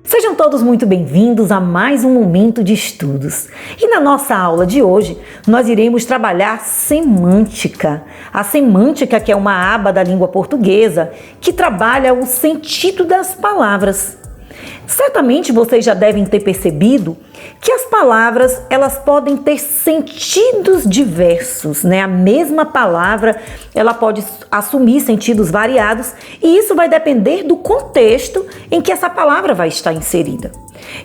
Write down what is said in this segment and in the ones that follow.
Sejam todos muito bem-vindos a mais um momento de estudos. E na nossa aula de hoje, nós iremos trabalhar semântica. A semântica, que é uma aba da língua portuguesa, que trabalha o sentido das palavras. Certamente vocês já devem ter percebido que as palavras, elas podem ter sentidos diversos, né? A mesma palavra, ela pode assumir sentidos variados e isso vai depender do contexto em que essa palavra vai estar inserida.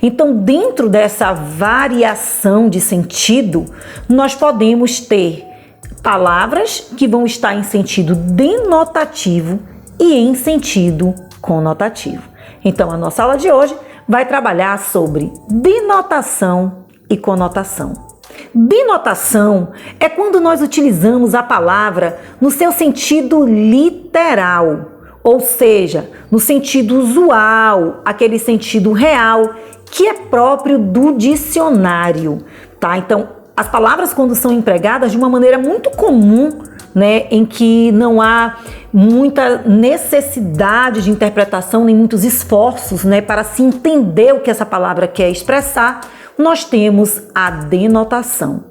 Então, dentro dessa variação de sentido, nós podemos ter palavras que vão estar em sentido denotativo e em sentido conotativo. Então, a nossa aula de hoje vai trabalhar sobre denotação e conotação. Denotação é quando nós utilizamos a palavra no seu sentido literal, ou seja, no sentido usual, aquele sentido real que é próprio do dicionário, tá? Então, as palavras quando são empregadas de uma maneira muito comum, né, em que não há muita necessidade de interpretação, nem muitos esforços, né, para se entender o que essa palavra quer expressar, nós temos a denotação.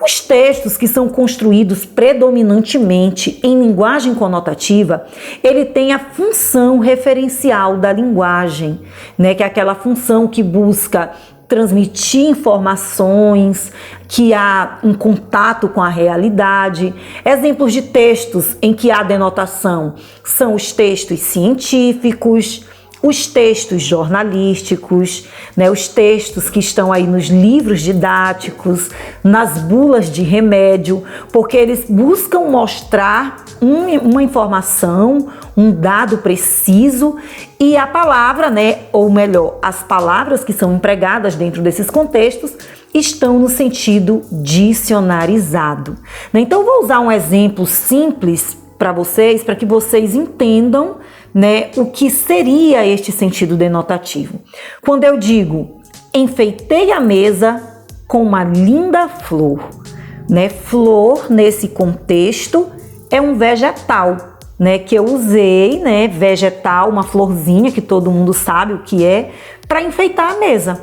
Os textos que são construídos predominantemente em linguagem conotativa, ele tem a função referencial da linguagem, né, que é aquela função que busca transmitir informações, que há um contato com a realidade. Exemplos de textos em que há denotação são os textos científicos, os textos jornalísticos, né, os textos que estão aí nos livros didáticos, nas bulas de remédio, porque eles buscam mostrar uma informação, um dado preciso e a palavra, né, ou melhor, as palavras que são empregadas dentro desses contextos estão no sentido dicionarizado. Então, vou usar um exemplo simples para que vocês entendam, né, o que seria este sentido denotativo. Quando eu digo, enfeitei a mesa com uma linda flor, né? Flor, nesse contexto, é um vegetal, né, que eu usei, né, vegetal, uma florzinha que todo mundo sabe o que é, para enfeitar a mesa.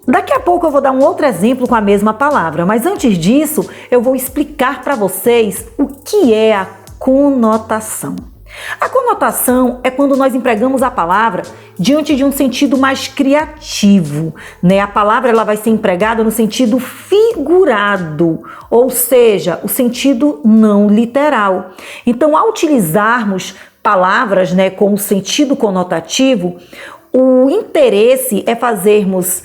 Daqui a pouco eu vou dar um outro exemplo com a mesma palavra, mas antes disso eu vou explicar para vocês o que é a conotação. A conotação é quando nós empregamos a palavra diante de um sentido mais criativo, né? A palavra ela vai ser empregada no sentido figurado, ou seja, o sentido não literal. Então, ao utilizarmos palavras, né, com o sentido conotativo, o interesse é fazermos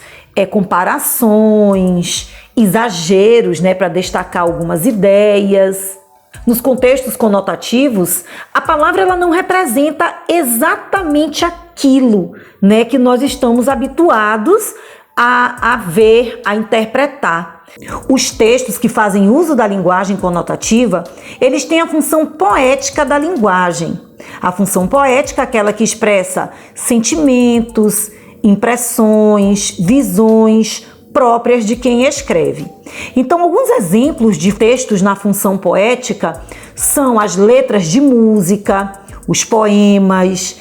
comparações, exageros, né, para destacar algumas ideias. Nos contextos conotativos, a palavra ela não representa exatamente aquilo, né, que nós estamos habituados a ver, a interpretar. Os textos que fazem uso da linguagem conotativa, eles têm a função poética da linguagem. A função poética é aquela que expressa sentimentos, impressões, visões próprias de quem escreve. Então, alguns exemplos de textos na função poética são as letras de música, os poemas,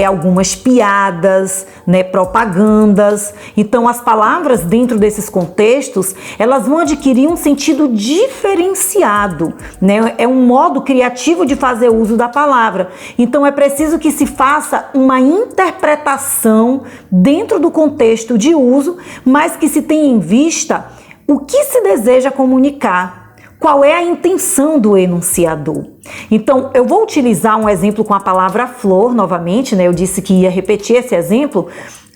algumas piadas, né, propagandas. Então, as palavras dentro desses contextos, elas vão adquirir um sentido diferenciado, né? É um modo criativo de fazer uso da palavra. Então, é preciso que se faça uma interpretação dentro do contexto de uso, mas que se tenha em vista o que se deseja comunicar. Qual é a intenção do enunciador? Então, eu vou utilizar um exemplo com a palavra flor novamente, né? Eu disse que ia repetir esse exemplo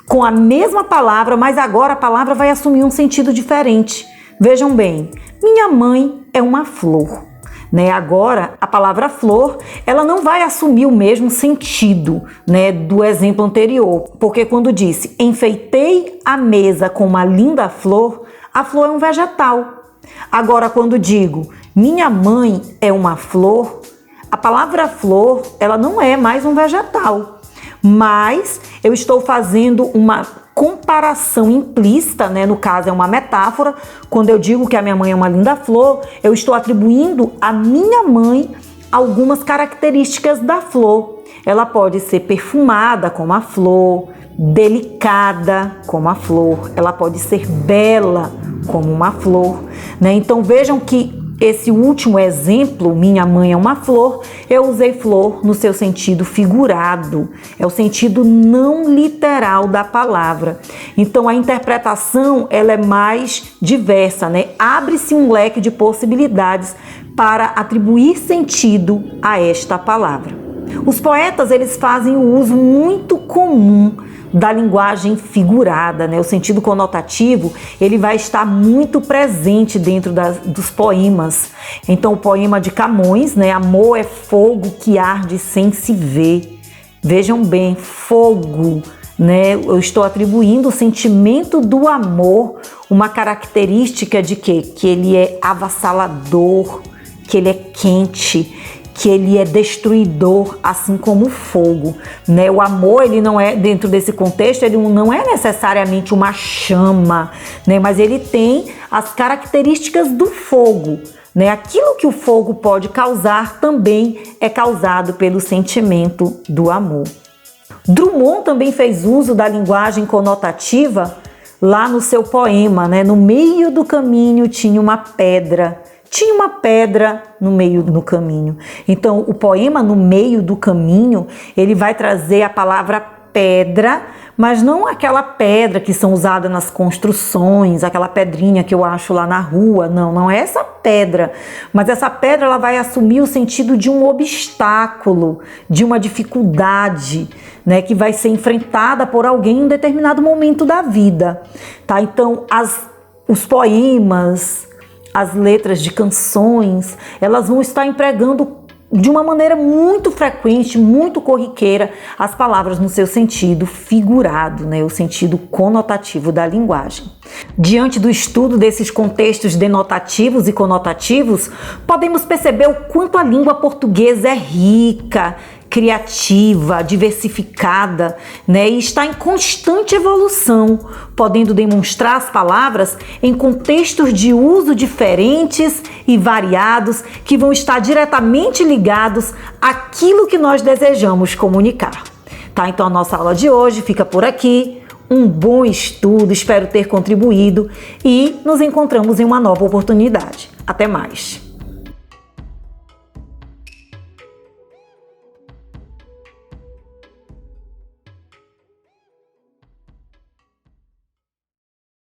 com a mesma palavra, mas agora a palavra vai assumir um sentido diferente. Vejam bem, minha mãe é uma flor, né? Agora, a palavra flor, ela não vai assumir o mesmo sentido, né, do exemplo anterior, porque quando disse enfeitei a mesa com uma linda flor, a flor é um vegetal. Agora, quando digo minha mãe é uma flor, a palavra flor, ela não é mais um vegetal, mas eu estou fazendo uma comparação implícita, né? No caso é uma metáfora. Quando eu digo que a minha mãe é uma linda flor, eu estou atribuindo à minha mãe algumas características da flor. Ela pode ser perfumada como a flor, delicada como a flor, ela pode ser bela como uma flor, né? Então vejam que esse último exemplo, minha mãe é uma flor, eu usei flor no seu sentido figurado, é o sentido não literal da palavra. Então a interpretação ela é mais diversa, né? Abre-se um leque de possibilidades para atribuir sentido a esta palavra. Os poetas eles fazem o uso muito comum da linguagem figurada, né? O sentido conotativo ele vai estar muito presente dentro dos poemas. Então o poema de Camões, né? Amor é fogo que arde sem se ver. Vejam bem, fogo, né? Eu estou atribuindo o sentimento do amor uma característica de quê? Que ele é avassalador, que ele é quente, que ele é destruidor, assim como o fogo, né? O amor, ele não é, dentro desse contexto, ele não é necessariamente uma chama, né? Mas ele tem as características do fogo, né? Aquilo que o fogo pode causar também é causado pelo sentimento do amor. Drummond também fez uso da linguagem conotativa lá no seu poema, né? No meio do caminho tinha uma pedra. Tinha uma pedra no meio do caminho. Então, o poema No Meio do Caminho, ele vai trazer a palavra pedra, mas não aquela pedra que são usadas nas construções, aquela pedrinha que eu acho lá na rua. Não é essa pedra. Mas essa pedra ela vai assumir o sentido de um obstáculo, de uma dificuldade, né, que vai ser enfrentada por alguém em um determinado momento da vida. Tá? Então, os poemas, as letras de canções, elas vão estar empregando de uma maneira muito frequente, muito corriqueira, as palavras no seu sentido figurado, né, o sentido conotativo da linguagem. Diante do estudo desses contextos denotativos e conotativos, podemos perceber o quanto a língua portuguesa é rica, criativa, diversificada, né, e está em constante evolução, podendo demonstrar as palavras em contextos de uso diferentes e variados que vão estar diretamente ligados àquilo que nós desejamos comunicar. Tá? Então a nossa aula de hoje fica por aqui. Um bom estudo, espero ter contribuído e nos encontramos em uma nova oportunidade. Até mais!